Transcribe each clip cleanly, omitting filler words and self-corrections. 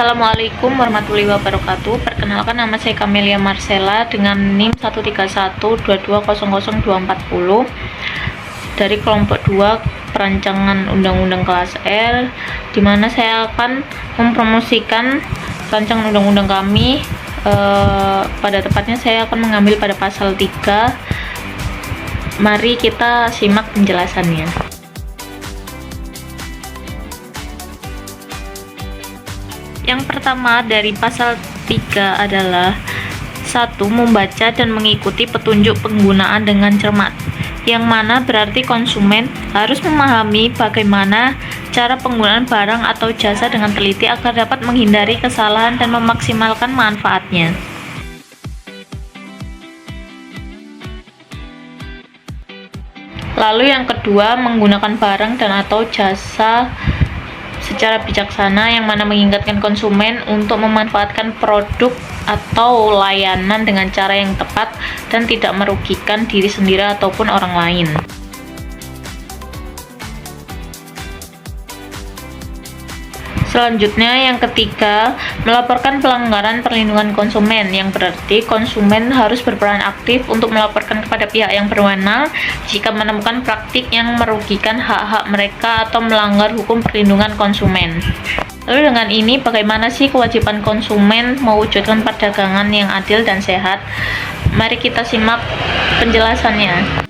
Assalamualaikum warahmatullahi wabarakatuh. Perkenalkan, nama saya Camelia Marcella dengan NIM 13122000240 dari kelompok 2 perancangan undang-undang kelas L, di mana saya akan mempromosikan rancangan undang-undang kami. Pada tepatnya saya akan mengambil pada pasal 3. Mari kita simak penjelasannya. Yang pertama dari pasal 3 adalah 1. Membaca dan mengikuti petunjuk penggunaan dengan cermat, yang mana berarti konsumen harus memahami bagaimana cara penggunaan barang atau jasa dengan teliti agar dapat menghindari kesalahan dan memaksimalkan manfaatnya. Lalu yang kedua, menggunakan barang dan atau jasa secara bijaksana, yang mana mengingatkan konsumen untuk memanfaatkan produk atau layanan dengan cara yang tepat dan tidak merugikan diri sendiri ataupun orang lain. Selanjutnya yang ketiga, melaporkan pelanggaran perlindungan konsumen, yang berarti konsumen harus berperan aktif untuk melaporkan kepada pihak yang berwenang jika menemukan praktik yang merugikan hak-hak mereka atau melanggar hukum perlindungan konsumen. Lalu dengan ini, bagaimana sih kewajiban konsumen mewujudkan perdagangan yang adil dan sehat? Mari kita simak penjelasannya.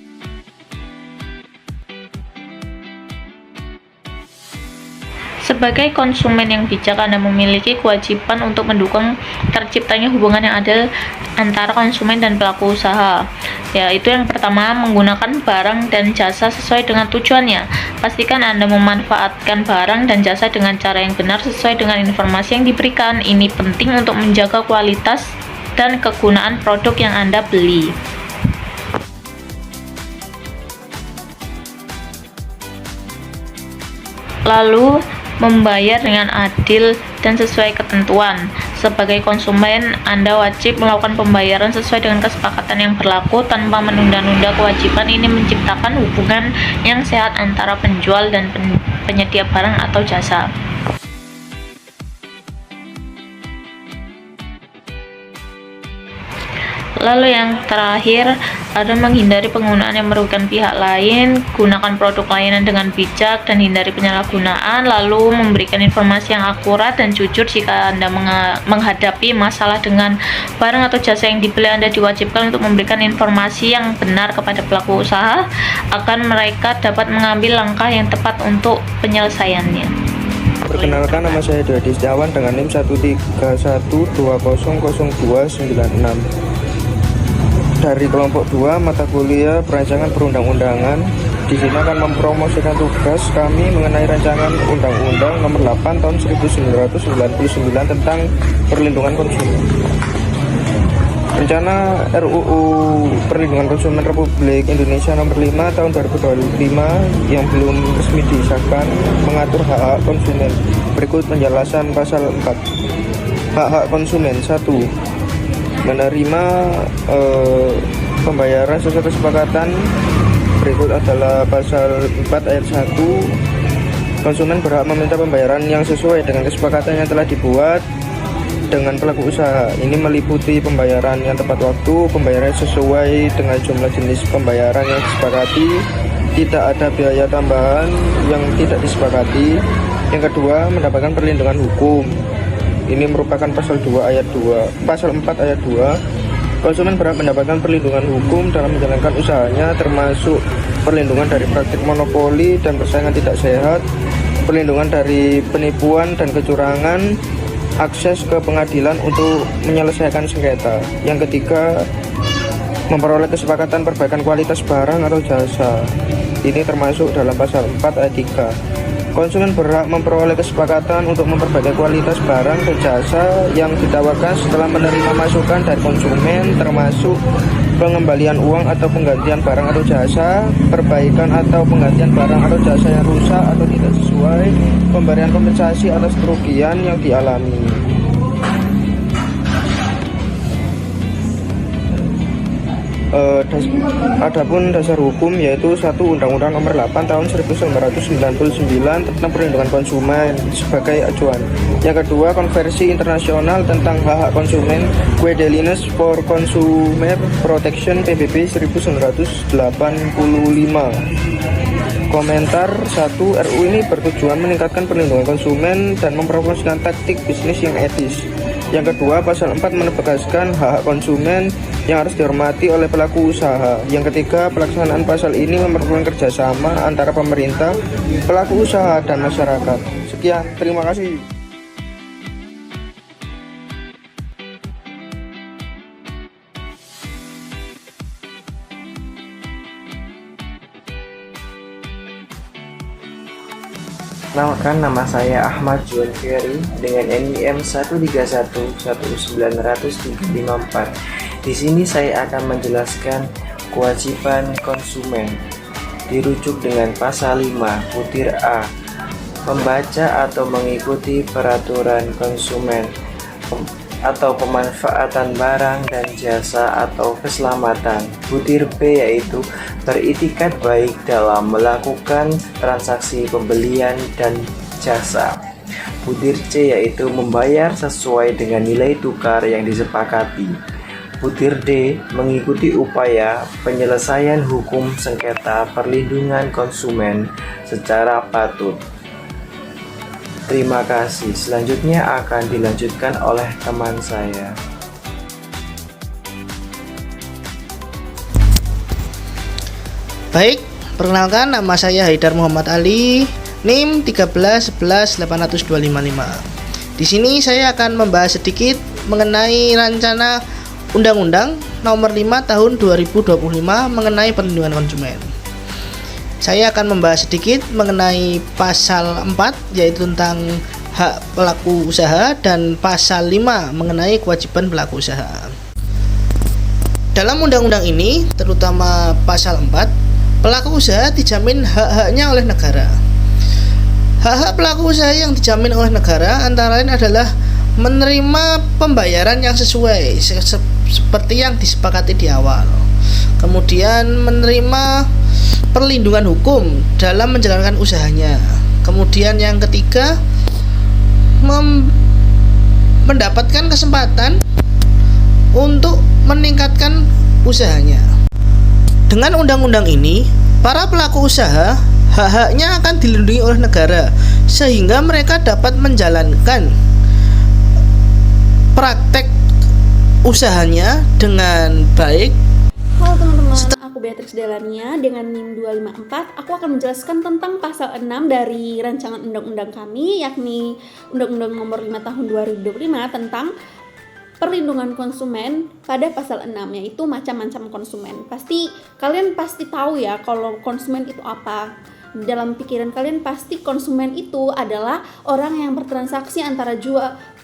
Sebagai konsumen yang bijak, Anda memiliki kewajiban untuk mendukung terciptanya hubungan yang adil antara konsumen dan pelaku usaha. Yaitu yang pertama, menggunakan barang dan jasa sesuai dengan tujuannya. Pastikan Anda memanfaatkan barang dan jasa dengan cara yang benar sesuai dengan informasi yang diberikan. Ini penting untuk menjaga kualitas dan kegunaan produk yang Anda beli. Lalu, membayar dengan adil dan sesuai ketentuan. Sebagai konsumen, Anda wajib melakukan pembayaran sesuai dengan kesepakatan yang berlaku tanpa menunda-nunda kewajiban. Ini menciptakan hubungan yang sehat antara penjual dan penyedia barang atau jasa. Lalu yang terakhir, ada menghindari penggunaan yang merugikan pihak lain, gunakan produk layanan dengan bijak dan hindari penyalahgunaan, lalu memberikan informasi yang akurat dan jujur jika Anda menghadapi masalah dengan barang atau jasa yang dibeli. Anda diwajibkan untuk memberikan informasi yang benar kepada pelaku usaha agar mereka dapat mengambil langkah yang tepat untuk penyelesaiannya. Perkenalkan, nama saya Dodi Setiawan dengan NIM 131200296 dari kelompok 2 mata kuliah perancangan perundang-undangan. Di sini akan mempromosikan tugas kami mengenai rancangan undang-undang nomor 8 tahun 1999 tentang perlindungan konsumen. Rencana RUU Perlindungan Konsumen Republik Indonesia nomor 5 tahun 2025 yang belum resmi disahkan mengatur hak-hak konsumen. Berikut penjelasan pasal 4. Hak-hak konsumen. 1. Menerima pembayaran sesuai kesepakatan. Berikut adalah pasal 4 ayat 1. Konsumen berhak meminta pembayaran yang sesuai dengan kesepakatan yang telah dibuat dengan pelaku usaha. Ini meliputi pembayaran yang tepat waktu, pembayaran sesuai dengan jumlah jenis pembayaran yang disepakati, tidak ada biaya tambahan yang tidak disepakati. Yang kedua, mendapatkan perlindungan hukum. Ini merupakan pasal 4 ayat 2. Konsumen berhak mendapatkan perlindungan hukum dalam menjalankan usahanya, termasuk perlindungan dari praktik monopoli dan persaingan tidak sehat, perlindungan dari penipuan dan kecurangan, akses ke pengadilan untuk menyelesaikan sengketa. Yang ketiga, memperoleh kesepakatan perbaikan kualitas barang atau jasa. Ini termasuk dalam pasal 4 ayat 3. Konsumen berhak memperoleh kesepakatan untuk memperbaiki kualitas barang dan jasa yang ditawarkan setelah menerima masukan dari konsumen, termasuk pengembalian uang atau penggantian barang atau jasa, perbaikan atau penggantian barang atau jasa yang rusak atau tidak sesuai, pemberian kompensasi atas kerugian yang dialami. Adapun dasar hukum yaitu satu Undang-Undang Nomor 8 Tahun 1999 tentang perlindungan konsumen sebagai acuan. Yang kedua, Konvensi Internasional tentang Hak-Hak Konsumen, Guidelines for Consumer Protection PBB 1985. Komentar 1. RU ini bertujuan meningkatkan perlindungan konsumen dan mempromosikan taktik bisnis yang etis. Yang kedua, pasal 4 menegaskan hak konsumen yang harus dihormati oleh pelaku usaha. Yang ketiga, pelaksanaan pasal ini memerlukan kerjasama antara pemerintah, pelaku usaha, dan masyarakat. Sekian, terima kasih. Kenalkan, nama saya Ahmad Juan Ferry dengan NIM 1311934. Di sini saya akan menjelaskan kewajiban konsumen. Dirujuk dengan pasal 5 butir A, membaca atau mengikuti peraturan konsumen atau pemanfaatan barang dan jasa atau keselamatan. Butir B yaitu beritikat baik dalam melakukan transaksi pembelian dan jasa. Butir C yaitu membayar sesuai dengan nilai tukar yang disepakati. Butir D mengikuti upaya penyelesaian hukum sengketa perlindungan konsumen secara patut. Terima kasih. Selanjutnya akan dilanjutkan oleh teman saya. Baik, perkenalkan, nama saya Haidar Muhammad Ali, NIM 1311825. Di sini saya akan membahas sedikit mengenai rencana Undang-Undang Nomor 5 Tahun 2025 mengenai perlindungan konsumen. Saya akan membahas sedikit mengenai pasal 4 yaitu tentang hak pelaku usaha dan pasal 5 mengenai kewajiban pelaku usaha. Dalam undang-undang ini, terutama pasal 4, pelaku usaha dijamin hak-haknya oleh negara. Hak-hak pelaku usaha yang dijamin oleh negara antara lain adalah menerima pembayaran yang sesuai seperti yang disepakati di awal. Kemudian menerima perlindungan hukum dalam menjalankan usahanya. Kemudian yang ketiga, mendapatkan kesempatan untuk meningkatkan usahanya. Dengan undang-undang ini, para pelaku usaha hak-haknya akan dilindungi oleh negara sehingga mereka dapat menjalankan praktek usahanya dengan baik. Halo teman-teman, aku Beatrix Delania dengan NIM 254. Aku akan menjelaskan tentang pasal 6 dari rancangan undang-undang kami, yakni Undang-Undang Nomor 5 Tahun 2025 tentang perlindungan konsumen. Pada pasal 6 yaitu macam-macam konsumen. Kalian pasti tahu ya kalau konsumen itu apa. Dalam pikiran kalian pasti konsumen itu adalah orang yang bertransaksi antara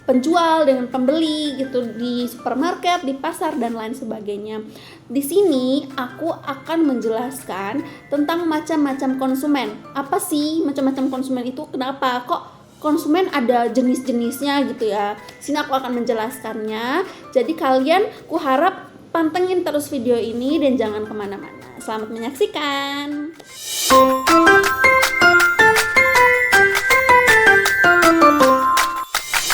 penjual dengan pembeli gitu di supermarket, di pasar dan lain sebagainya. Di sini aku akan menjelaskan tentang macam-macam konsumen. Apa sih macam-macam konsumen itu? Kenapa kok konsumen ada jenis-jenisnya gitu ya? Sini aku akan menjelaskannya. Jadi kalian kuharap pantengin terus video ini dan jangan kemana-mana. Selamat menyaksikan.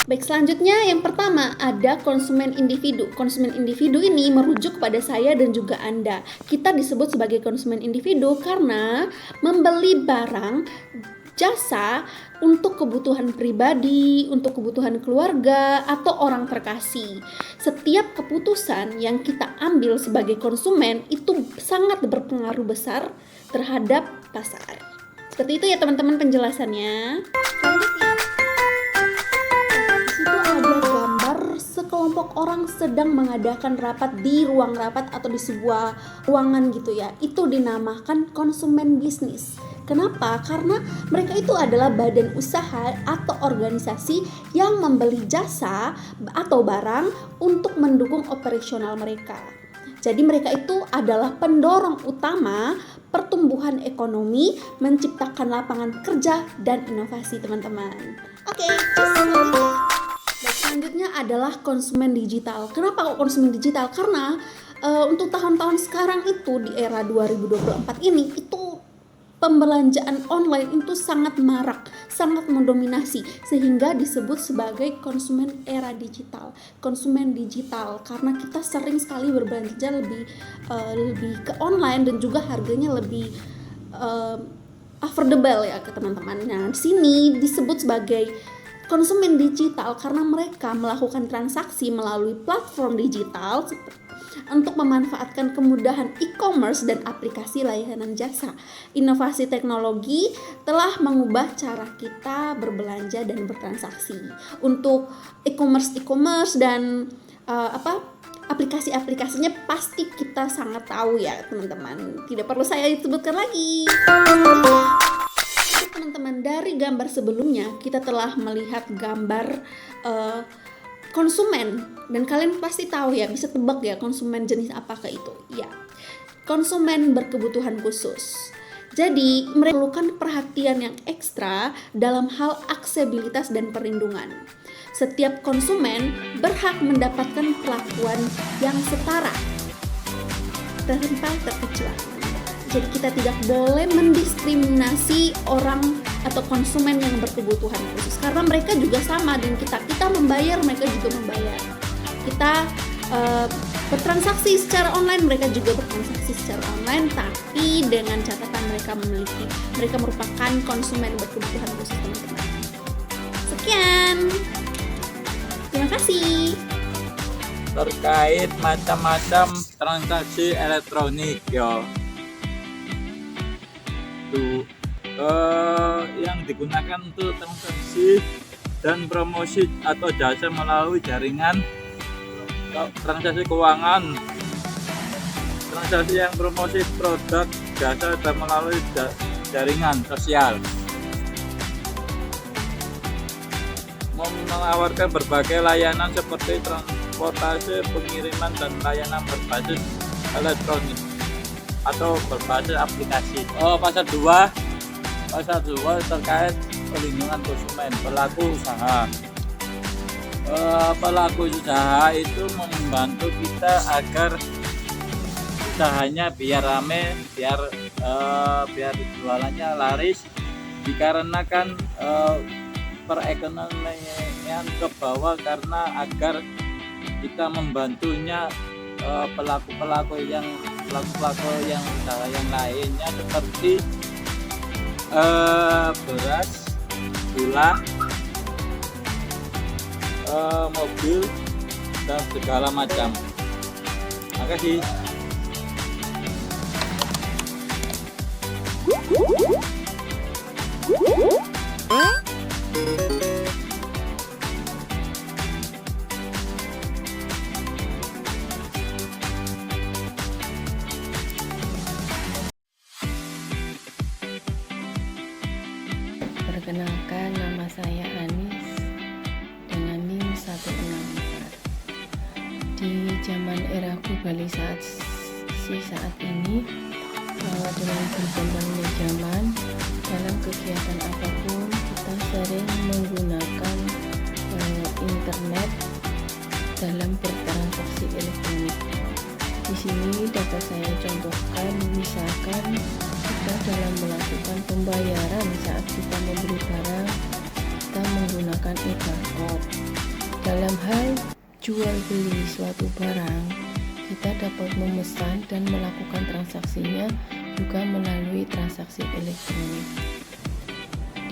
Baik, selanjutnya yang pertama ada konsumen individu. Konsumen individu ini merujuk kepada saya dan juga Anda. Kita disebut sebagai konsumen individu karena membeli barang, jasa untuk kebutuhan pribadi, untuk kebutuhan keluarga, atau orang terkasih. Setiap keputusan yang kita ambil sebagai konsumen itu sangat berpengaruh besar terhadap pasar. Seperti itu ya teman-teman penjelasannya. Sekelompok orang sedang mengadakan rapat di ruang rapat atau di sebuah ruangan gitu ya. Itu dinamakan konsumen bisnis. Kenapa? Karena mereka itu adalah badan usaha atau organisasi yang membeli jasa atau barang untuk mendukung operasional mereka. Jadi mereka itu adalah pendorong utama pertumbuhan ekonomi, menciptakan lapangan kerja dan inovasi teman-teman. Oke, selanjutnya adalah konsumen digital. Kenapa kok konsumen digital? Karena untuk tahun-tahun sekarang itu di era 2024 ini itu pembelanjaan online itu sangat marak, sangat mendominasi sehingga disebut sebagai konsumen era digital, konsumen digital karena kita sering sekali berbelanja lebih ke online dan juga harganya lebih affordable ya ke teman-teman. Nah, di sini disebut sebagai konsumen digital karena mereka melakukan transaksi melalui platform digital untuk memanfaatkan kemudahan e-commerce dan aplikasi layanan jasa. Inovasi teknologi telah mengubah cara kita berbelanja dan bertransaksi. Untuk e-commerce dan aplikasi-aplikasinya pasti kita sangat tahu ya teman-teman. Tidak perlu saya sebutkan lagi. Teman-teman, dari gambar sebelumnya kita telah melihat gambar konsumen dan kalian pasti tahu ya, bisa tebak ya konsumen jenis apakah itu. Ya, konsumen berkebutuhan khusus. Jadi mereka memerlukan perhatian yang ekstra dalam hal aksesibilitas dan perlindungan. Setiap konsumen berhak mendapatkan perlakuan yang setara tanpa terkecuali. Jadi kita tidak boleh mendiskriminasi orang atau konsumen yang berkebutuhan khusus karena mereka juga sama dengan kita membayar, mereka juga membayar. Kita bertransaksi secara online, mereka juga bertransaksi secara online, tapi dengan catatan mereka merupakan konsumen berkebutuhan khusus teman-teman. Sekian, terima kasih. Terkait macam-macam transaksi elektronik ya. Yang digunakan untuk transaksi dan promosi atau jasa melalui jaringan transaksi keuangan, transaksi yang promosi produk jasa dan melalui jaringan sosial, menawarkan berbagai layanan seperti transportasi, pengiriman dan layanan berbasis elektronik atau berbasis aplikasi. Pasal 2 terkait perlindungan konsumen, pelaku usaha. Pelaku usaha itu membantu kita agar usahanya biar rame, biar jualannya laris, dikarenakan perekonomian ke bawah karena agar kita membantunya pelaku-pelaku yang usaha yang lainnya seperti beras, gula, mobil dan segala macam. Makasih. Perkenalkan, nama saya Anis dengan NIM 164. Di zaman era globalisasi saat ini, dengan berkembangnya zaman, dalam kegiatan apapun kita sering menggunakan internet dalam bertransaksi elektronik. Di sini dapat saya contohkan, misalkan kita dalam melakukan pembayaran saat kita membeli barang, kita menggunakan e-barcode. Dalam hal jual beli suatu barang, kita dapat memesan dan melakukan transaksinya juga melalui transaksi elektronik,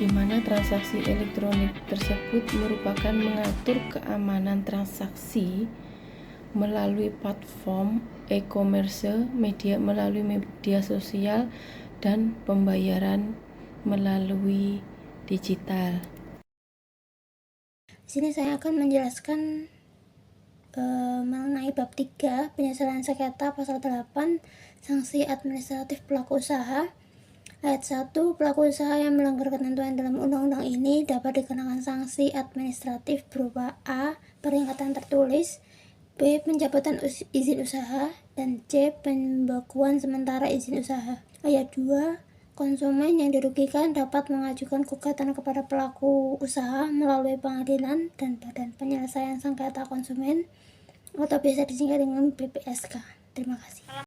di mana transaksi elektronik tersebut merupakan mengatur keamanan transaksi melalui platform e-commerce, melalui media sosial, dan pembayaran melalui digital. Di sini saya akan menjelaskan mengenai bab 3 penyelesaian sengketa pasal 8 sanksi administratif pelaku usaha. Ayat 1, pelaku usaha yang melanggar ketentuan dalam undang-undang ini dapat dikenakan sanksi administratif berupa A. peringatan tertulis, B. pencabutan izin usaha, dan C. pembekuan sementara izin usaha. Ayat 2, konsumen yang dirugikan dapat mengajukan gugatan kepada pelaku usaha melalui pengadilan dan badan penyelesaian sengketa konsumen atau biasa disingkat dengan BPSK. Terima kasih.